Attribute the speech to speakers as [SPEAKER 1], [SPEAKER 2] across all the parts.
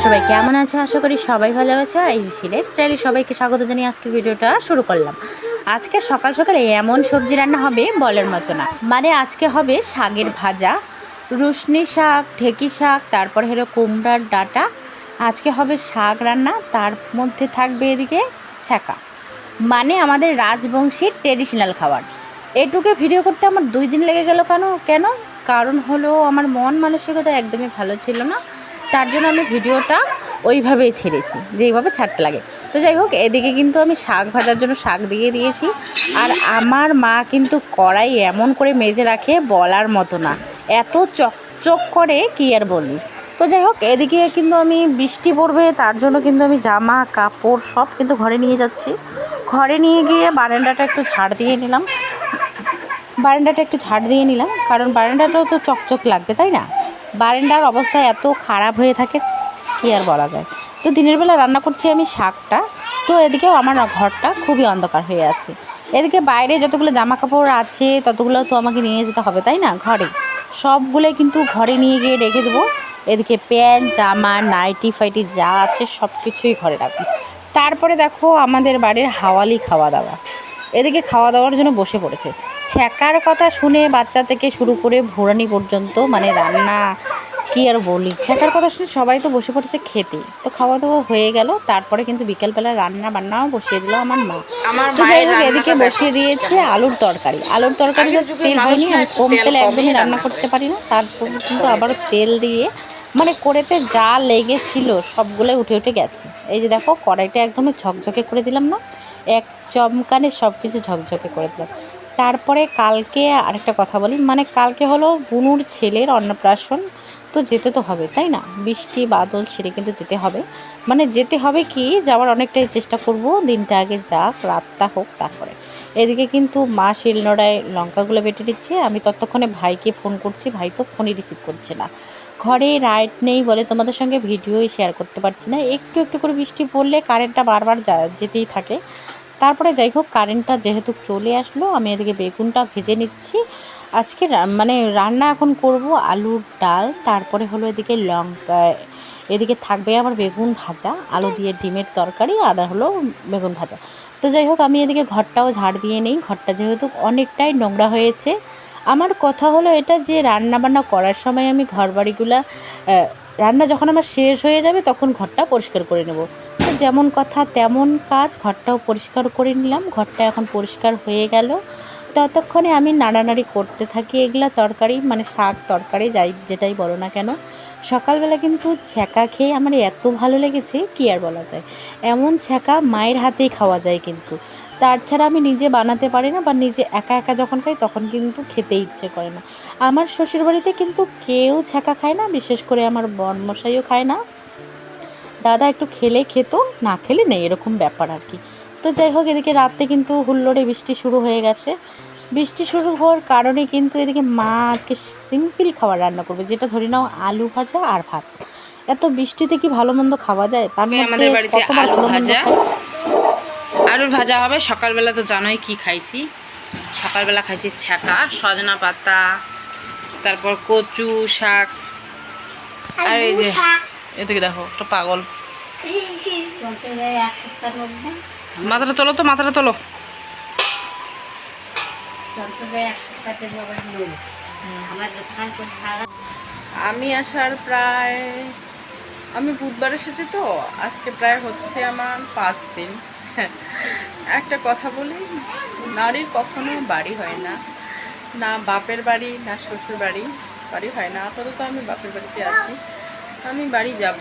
[SPEAKER 1] সবাই কেমন আছো? আশা করি সবাই ভালো আছে। ইউসি লাইফস্টাইলে সবাইকে স্বাগত জানিয়ে আজকের ভিডিওটা শুরু করলাম। আজকে সকাল সকালে এমন সবজি রান্না হবে বলার মতো না। মানে আজকে হবে শাকের ভাজা, রুসনি শাক, ঢেঁকি শাক, তারপরে হলো কুমড়ার ডাঁটা। আজকে হবে শাক রান্না, তার মধ্যে থাকবে এদিকে ছ্যাঁকা, মানে আমাদের রাজবংশীর ট্রেডিশনাল খাবার। এটুকু ভিডিও করতে আমার 2 দিন লেগে গেল। কেন? কারণ হলো আমার মন মানসিকতা একদমই ভালো ছিল না, তার জন্য আমি ভিডিওটা ওইভাবেই ছেড়েছি যেইভাবে ছাড়তে লাগে। তো যাই হোক, এদিকে কিন্তু আমি শাক ভাজার জন্য শাক দিয়ে দিয়েছি। আর আমার মা কিন্তু কড়াই এমন করে মেজে রাখে বলার মতো না, এত চকচক করে কি আর বলি। তো যাই হোক, এদিকে কিন্তু আমি বৃষ্টি পড়বে তার জন্য কিন্তু আমি জামা কাপড় সব কিন্তু ঘরে নিয়ে যাচ্ছি। ঘরে নিয়ে গিয়ে বারান্দাটা একটু ঝাড় দিয়ে নিলাম, কারণ বারান্দাটাও তো চকচক লাগবে, তাই না? বারান্দার অবস্থা এত খারাপ হয়ে থাকে, কী আর বলা যায়। তো দিনের বেলা রান্না করছি আমি শাকটা, তো এদিকেও আমার ঘরটা খুবই অন্ধকার হয়ে আছে। এদিকে বাইরে যতগুলো জামা কাপড় আছে ততগুলো তো আমাকে নিয়ে যেতে হবে, তাই না? ঘরে সবগুলোই কিন্তু ঘরে নিয়ে গিয়ে রেখে দেবো। এদিকে প্যান্ট জামা নাইটি ফাইটি যা আছে সব কিছুই ঘরে রাখবো। তারপরে দেখো আমাদের বাড়ির হাওয়ালি খাওয়া দাওয়া, এদিকে খাওয়া দাওয়ার জন্য বসে পড়েছে। ছ্যাঁকার কথা শুনে বাচ্চা থেকে শুরু করে ভোরানি পর্যন্ত, মানে রান্না কী আর বলি, ছ্যাঁকার কথা শুনে সবাই তো বসে পড়েছে খেতে। তো খাওয়া দাওয়া হয়ে গেল, তারপরে কিন্তু বিকেলবেলা রান্না বান্নাও বসিয়ে দিল আমার মা। তো যাই হোক, এদিকে বসিয়ে দিয়েছে আলুর তরকারি। তেল হয়নি, আমি কম তেলে একদমই রান্না করতে পারি না, তারপর কিন্তু আবারও তেল দিয়ে মানে কড়াইতে যা লেগেছিল সবগুলোই উঠে উঠে গেছে। এই যে দেখো, কড়াইটা একদমই ঝকঝকে করে দিলাম না, এক চমকানে সব কিছু ঝকঝকে করে দিলাম। তারপরে কালকে আরেকটা কথা বলি, মানে কালকে হলো বুনুর ছেলের অন্নপ্রাশন, তো যেতে তো হবে, তাই না? বৃষ্টি বাদল সেরে কিন্তু যেতে হবে, মানে যেতে হবে কি, যাওয়ার অনেকটাই চেষ্টা করব, দিনটা আগে যাক রাতটা হোক তারপরে। এদিকে কিন্তু মা শিলনোড়ায় লঙ্কাগুলো বেটে দিচ্ছে, আমি ততক্ষণে ভাইকে ফোন করছি, ভাই তো ফোনই রিসিভ করছে না। ঘরে লাইট নেই বলে তোমাদের সঙ্গে ভিডিওই শেয়ার করতে পারছি না। একটু একটু করে বৃষ্টি পড়লে কারেন্টটা বারবার যেতেই থাকে। তারপরে যাই হোক, কারেন্টটা যেহেতু চলে আসলো, আমি এদিকে বেগুনটা ভেজে নিচ্ছি। আজকে মানে রান্না এখন করব আলুর ডাল, তারপরে হলো এদিকে লঙ্কা, এদিকে থাকবে আবার বেগুন ভাজা, আলু দিয়ে ডিমের তরকারি, আর হলো বেগুন ভাজা। তো যাই হোক, আমি এদিকে ঘরটাও ঝাড় দিয়ে নেই, ঘরটা যেহেতু অনেকটাই নোংরা হয়েছে। আমার কথা হলো এটা যে রান্না বান্না করার সময় আমি ঘর বাড়িগুলা, রান্না যখন আমার শেষ হয়ে যাবে তখন ঘরটা পরিষ্কার করে নেব। তো যেমন কথা তেমন কাজ, ঘরটাও পরিষ্কার করে নিলাম। ঘরটা এখন পরিষ্কার হয়ে গেল, ততক্ষণে আমি নাড়ানাড়ি করতে থাকি এগুলা তরকারি, মানে শাক তরকারি যাই যেটাই বলো না কেন। সকালবেলা কিন্তু ছ্যাঁকা খেয়ে আমার এত ভালো লেগেছে কি আর বলা যায়। এমন ছ্যাঁকা মায়ের হাতেই খাওয়া যায়, কিন্তু তার ছাড়া আমি নিজে বানাতে পারি না, বা নিজে একা একা যখন খাই তখন কিন্তু খেতে ইচ্ছে করে না। আমার শ্বশুরবাড়িতে কিন্তু কেউ ছ্যাঁকা খায় না, বিশেষ করে আমার বরমশাইও খায় না। দাদা একটু খেলে খেত, না খেলে নেই, এরকম ব্যাপার আর কি। তো যাই হোক, এদিকে রাতে কিন্তু হুল্লোড়ে বৃষ্টি শুরু হয়ে গেছে। বৃষ্টি শুরু হওয়ার কারণে কিন্তু এদিকে মা আজকে সিম্পল খাবার রান্না করবে, যেটা ধরে নাও আলু ভাজা আর ভাত। এত বৃষ্টিতে কি ভালো মন্দ খাওয়া যায়? তার মধ্যে
[SPEAKER 2] আমাদের বাড়িতে
[SPEAKER 1] কতবার
[SPEAKER 2] আলু
[SPEAKER 1] ভালো মন্দ
[SPEAKER 2] ভাজা,
[SPEAKER 1] খাই।
[SPEAKER 2] আলুর ভাজা হবে। সকালবেলা তো জানোই কি খাইছি, সকালবেলা খাইছি ছ্যাঁকা, সজনা পাতা, তারপর কচু শাক, আর এই যে এদিকে দেখো একটা পাগল, মাথাটা তোলো তো, মাথাটা তোলো।
[SPEAKER 3] আমি আসার প্রায়, আমি বুধবার এসেছি তো, আজকে প্রায় হচ্ছে আমার 5 দিন। একটা কথা বলি, নারীর কখনো বাড়ি হয় না, না বাপের বাড়ি না শ্বশুর বাড়ি, বাড়ি হয় না। আপাতত আমি বাপের বাড়িতে আছি। আমি বাড়ি যাব,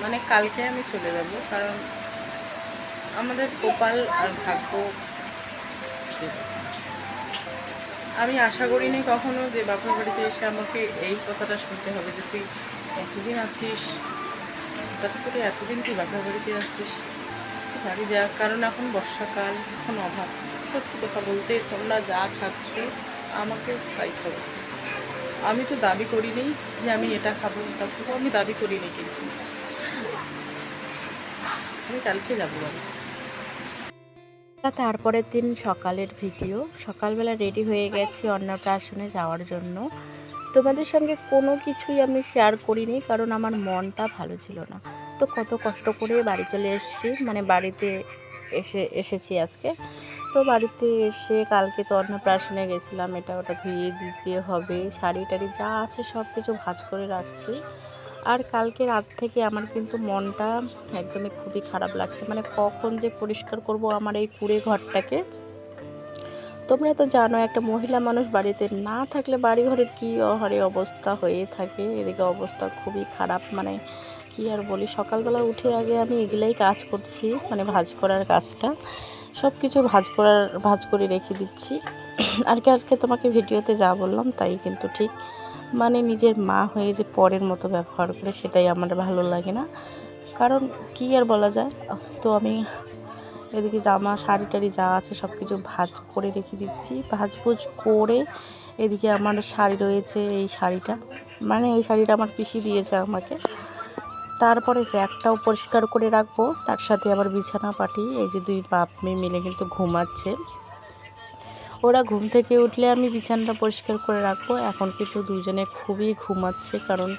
[SPEAKER 3] মানে কালকে আমি চলে যাব, কারণ আমাদের কপাল আর ভাগ্য। আমি আশা করিনি কখনো যে বাপের বাড়িতে এসে আমাকে এই কথাটা শুনতে হবে যে তুই এতদিন আছিস, হঠাৎ করে এতদিন তুই বাপের বাড়িতে আসছিস, বাড়ি যা। কারণ এখন বর্ষাকাল, এখন অভাব। সত্যি কথা বলতে, তোমরা যা খাচ্ছ আমাকে তাই খাবো। আমি তো দাবি করিনি যে আমি এটা খাবো ওটা খাবো, আমি দাবি করিনি, কিন্তু আমি কালকে যাবো বাড়ি।
[SPEAKER 1] তারপরের দিন সকালের ভিডিও, সকালবেলা রেডি হয়ে গেছি অন্নপ্রাশনে যাওয়ার জন্য। তোমাদের সঙ্গে কোনো কিছুই আমি শেয়ার করিনি, কারণ আমার মনটা ভালো ছিল না। তো কত কষ্ট করে বাড়ি চলে এসেছি, মানে বাড়িতে এসেছি আজকে। তো বাড়িতে এসে কালকে তো অন্নপ্রাশনে গেছিলাম, এটা ওটা ধুয়ে দিতে হবে, শাড়ি টাড়ি যা আছে সব কিছু ভাঁজ করে রাখছি। আর কালকে রাত থেকে আমার কিন্তু মনটা একদমই খুবই খারাপ লাগছে, মানে কখন যে পরিষ্কার করব আমার এই কুঁড়ে ঘরটাকে। তোমরা তো জানো একটা মহিলা মানুষ বাড়িতে না থাকলে বাড়ি ঘরের কী অহারে অবস্থা হয়ে থাকে। এদিকে অবস্থা খুবই খারাপ, মানে কি আর বলি। সকালবেলা উঠে আগে আমি এগুলাই কাজ করছি, মানে ভাঁজ করার কাজটা, সব কিছু ভাঁজ করে রেখে দিচ্ছি। আর কি আজকে তোমাকে ভিডিওতে যা বললাম তাই কিন্তু ঠিক, মানে নিজের মা হয়ে যে পরের মতো ব্যবহার করে সেটাই আমার ভালো লাগে না, কারণ কি আর বলা যায়। তো আমি এদিকে জামা শাড়ি টাড়ি যা আছে সব কিছু ভাঁজ করে রেখে দিচ্ছি। ভাঁজভুজ করে এদিকে আমার শাড়ি রয়েছে, এই শাড়িটা, মানে এই শাড়িটা আমার পিসি দিয়েছে আমাকে। তারপরে ব্যাগটাও পরিষ্কার করে রাখবো, তার সাথে আবার বিছানা পাটি। এই যে দুই বাপ মেয়ে মিলে কিন্তু ঘুমাচ্ছে, ওরা ঘুম থেকে উঠলে আমি বিছানাটা পরিষ্কার করে রাখবো। এখন কিন্তু দুজনে খুবই ঘুমাচ্ছে, কারণ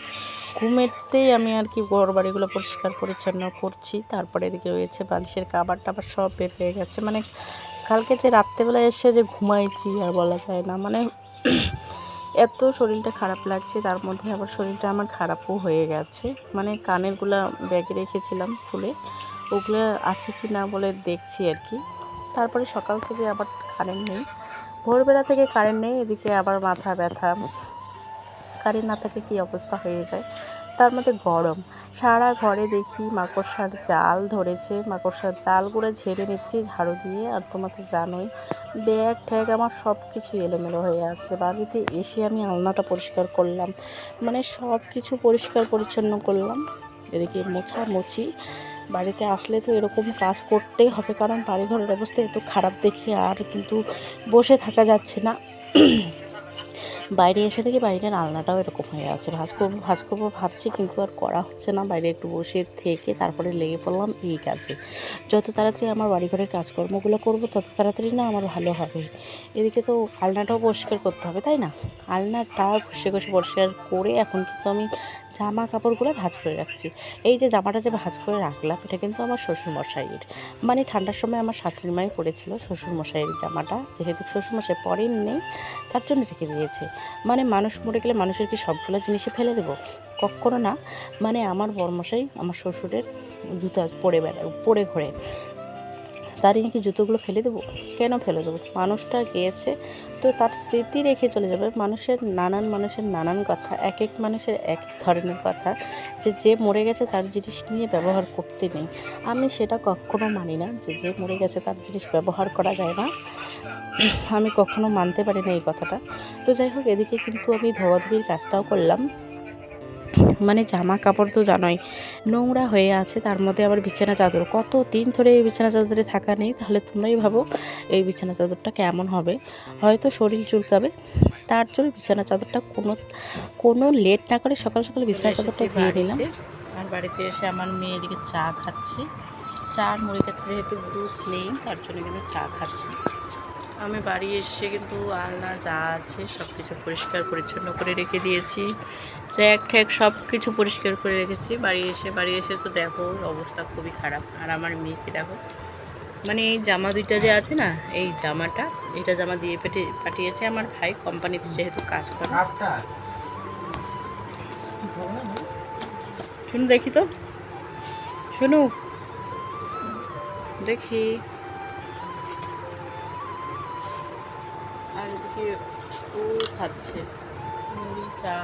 [SPEAKER 1] ঘুমেতেই আমি আর কি ঘর বাড়িগুলো পরিষ্কার পরিচ্ছন্ন করছি। তারপরে এদিকে রয়েছে বালিশের কাবার টাবার সব বের হয়ে গেছে, মানে কালকে যে রাত্রেবেলা এসে যে ঘুমাইছি আর বলা যায় না, মানে এত শরীরটা খারাপ লাগছে, তার মধ্যে আবার শরীরটা আমার খারাপও হয়ে গেছে। মানে কানেরগুলো ব্যাগে রেখেছিলাম খুলে, ওগুলো আছে কি না বলে দেখছি আর কি। তারপরে সকাল থেকে আবার কারেন্ট নেই, ভোরবেলা থেকে কারেন্ট নেই, এদিকে আবার মাথা ব্যথা, কারেন্ট না থাকলে কী অবস্থা হয়ে যায়। তার মধ্যে গরম, সারা ঘরে দেখি মাকড়সার জাল ধরেছে, মাকড়সার জালগুলো ঝেড়ে নিচ্ছি ঝাড়ু দিয়ে। আর তোমরা তো জানোই ব্যাগ ঠ্যাগ আমার সব কিছু এলোমেলো হয়ে আছে। বাড়িতে এসে আমি আলনাটা পরিষ্কার করলাম, মানে সব কিছু পরিষ্কার পরিচ্ছন্ন করলাম। এদিকে মোছামুছি, বাড়িতে আসলে তো এরকম কাজ করতেই হবে, কারণ বাড়িঘরের অবস্থা এত খারাপ দেখে আর কিন্তু বসে থাকা যাচ্ছে না। বাইরে এসে দেখি বাইরের আলনাটাও এরকম হয়ে আছে, ভাঁজ করবো ভাবছি, কিন্তু আর করা হচ্ছে না। বাইরে একটু বসে থেকে তারপরে লেগে পড়লাম এই কাজে। যত তাড়াতাড়ি আমার বাড়িঘরের কাজকর্মগুলো করবো তত তাড়াতাড়ি না আমার ভালো হবে। এদিকে তো আলনাটাও পরিষ্কার করতে হবে, তাই না? আলনাটা ঘষে পরিষ্কার করে এখন কিন্তু আমি জামা কাপড়গুলো ভাঁজ করে রাখছি। এই যে জামাটা যে ভাঁজ করে রাখলাম এটা কিন্তু আমার শ্বশুরমশাইয়ের, মানে ঠান্ডার সময় আমার শাশুড়ি মাই পরেছিল শ্বশুরমশাইয়ের জামাটা, যেহেতু শ্বশুরমশাই পরেন নেই তার জন্য রেখে দিয়েছে। মানে মানুষ মরে গেলে মানুষের কি সবগুলো জিনিসে ফেলে দেবো? কখনো না। মানে আমার বড়মশাই আমার শ্বশুরের জুতা পরে ঘোরে, তারই নাকি জুতোগুলো ফেলে দেবো? কেন ফেলে দেবো? মানুষটা গিয়েছে তো তার স্মৃতি রেখে চলে যাবে। মানুষের নানান কথা, এক এক মানুষের এক এক ধরনের কথা, যে মরে গেছে তার জিনিস নিয়ে ব্যবহার করতে নেই। আমি সেটা কখনো মানি না, যে মরে গেছে তার জিনিস ব্যবহার করা যায় না, আমি কখনো মানতে পারি না এই কথাটা। তো যাই হোক, এদিকে কিন্তু আমি ধোয়াধুয়ির কাজটাও করলাম। মানে জামা কাপড় তো জানোই নোংরা হয়ে আছে, তার মধ্যে আবার বিছানা চাদর, কত দিন ধরে এই বিছানা চাদরে থাকা নেই। তাহলে তোমরাই ভাবো এই বিছানা চাদরটা কেমন হবে, হয়তো শরীর চুলকাবে। তার জন্য বিছানা চাদরটা কোনো লেট না করে সকাল সকাল বিছানা চাদরটা ধুয়ে নিলাম। আর বাড়িতে এসে আমার মেয়ে এদিকে চা খাচ্ছে, চা আর মুড়ি খাচ্ছে, যেহেতু দুধ নেই তার জন্য কিন্তু চা খাচ্ছে। আমি বাড়ি এসে কিন্তু আলনা যা আছে সব কিছু পরিষ্কার পরিচ্ছন্ন করে রেখে দিয়েছি, র্যাক ঠ্যাক সব কিছু পরিষ্কার করে রেখেছি। বাড়ি এসে তো দেখো অবস্থা খুবই খারাপ। আর আমার মেয়েকে দেখো, মানে এই জামা দুইটা যে আছে না, এই জামাটা, এটা জামা দিয়ে পাঠিয়েছে আমার ভাই কোম্পানিতে যেহেতু কাজ করে। শুনু দেখি তো, শুনু দেখি। আর এদিকে ও খাচ্ছে মুড়ি চা।